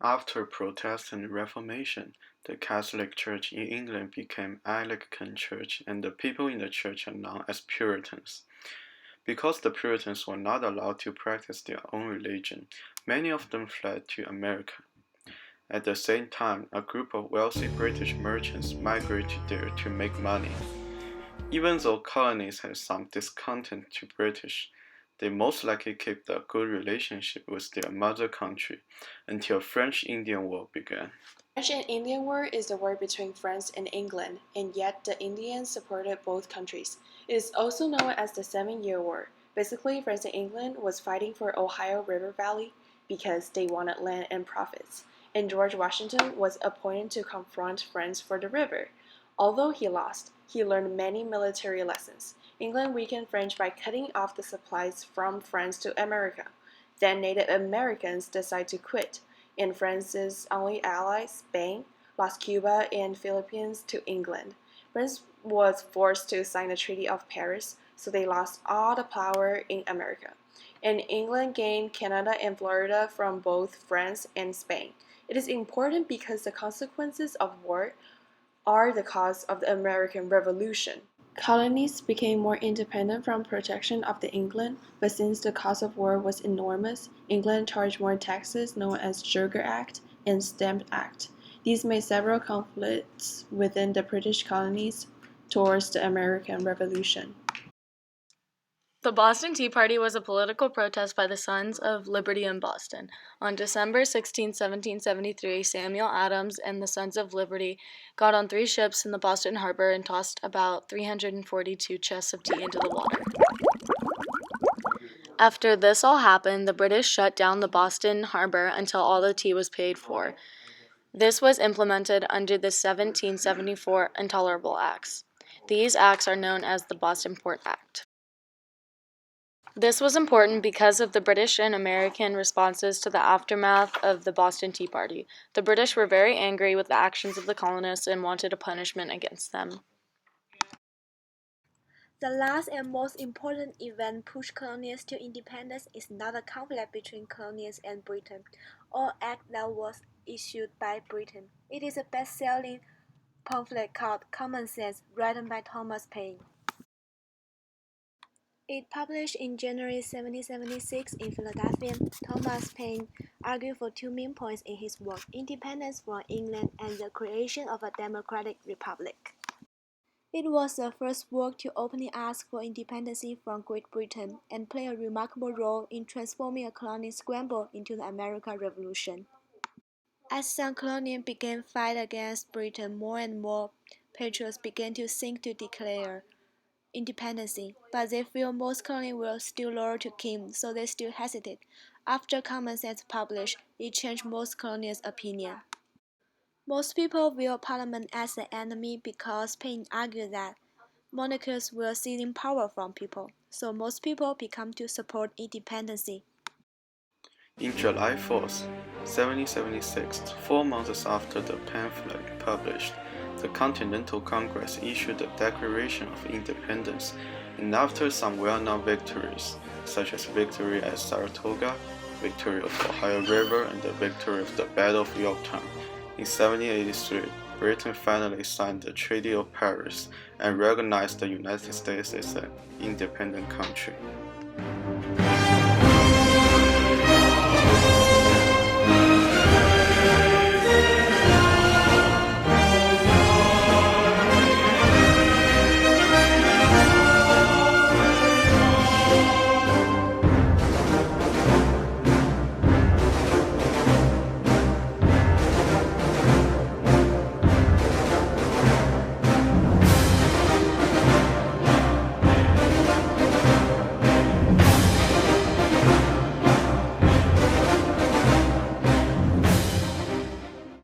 After protests and Reformation, the Catholic Church in England became Anglican Church, and the people in the church are known as Puritans. Because the Puritans were not allowed to practice their own religion, many of them fled to America. At the same time, a group of wealthy British merchants migrated there to make money. Even though colonies had some discontent to British, they most likely kept a good relationship with their mother country until French-Indian War began. French and Indian War is the war between France and England, and yet the Indians supported both countries. It is also known as the 7-Year War. Basically, France and England was fighting for Ohio River Valley because they wanted land and profits, and George Washington was appointed to confront France for the river. Although he lost, he learned many military lessons. England weakened French by cutting off the supplies from France to America. Then Native Americans decided to quit, and France's only ally, Spain, lost Cuba and Philippines to England. France was forced to sign the Treaty of Paris, so they lost all the power in America. And England gained Canada and Florida from both France and Spain. It is important because the consequences of war are the cause of the American Revolution. Colonies became more independent from protection of the England, but since the cost of war was enormous, England charged more taxes known as Sugar Act and Stamp Act. These made several conflicts within the British colonies towards the American Revolution. The Boston Tea Party was a political protest by the Sons of Liberty in Boston. On December 16, 1773, Samuel Adams and the Sons of Liberty got on 3 ships in the Boston harbor and tossed about 342 chests of tea into the water. After this all happened, the British shut down the Boston harbor until all the tea was paid for. This was implemented under the 1774 Intolerable Acts. These acts are known as the Boston Port Act. This was important because of the British and American responses to the aftermath of the Boston Tea Party. The British were very angry with the actions of the colonists and wanted a punishment against them. The last and most important event pushed colonies to independence is not a conflict between colonies and Britain, or act that was issued by Britain. It is a best-selling pamphlet called Common Sense, written by Thomas Paine. It published in January 1776 in Philadelphia. Thomas Paine argued for 2 main points in his work: independence from England and the creation of a democratic republic. It was the first work to openly ask for independence from Great Britain and played a remarkable role in transforming a colony scramble into the American Revolution. As some colonies began to fight against Britain, more and more patriots began to think to declare independence, but they feel most colonies were still loyal to King, so they still hesitated. After Common Sense published, it changed most colonies' opinion. Most people view Parliament as the enemy because Paine argued that monarchies were seizing power from people, so most people become to support independence. In July 4th, 1776, 4 months after the pamphlet published, the Continental Congress issued the Declaration of Independence, and after some well-known victories, such as victory at Saratoga, victory of the Ohio River, and the victory of the Battle of Yorktown, in 1783, Britain finally signed the Treaty of Paris and recognized the United States as an independent country.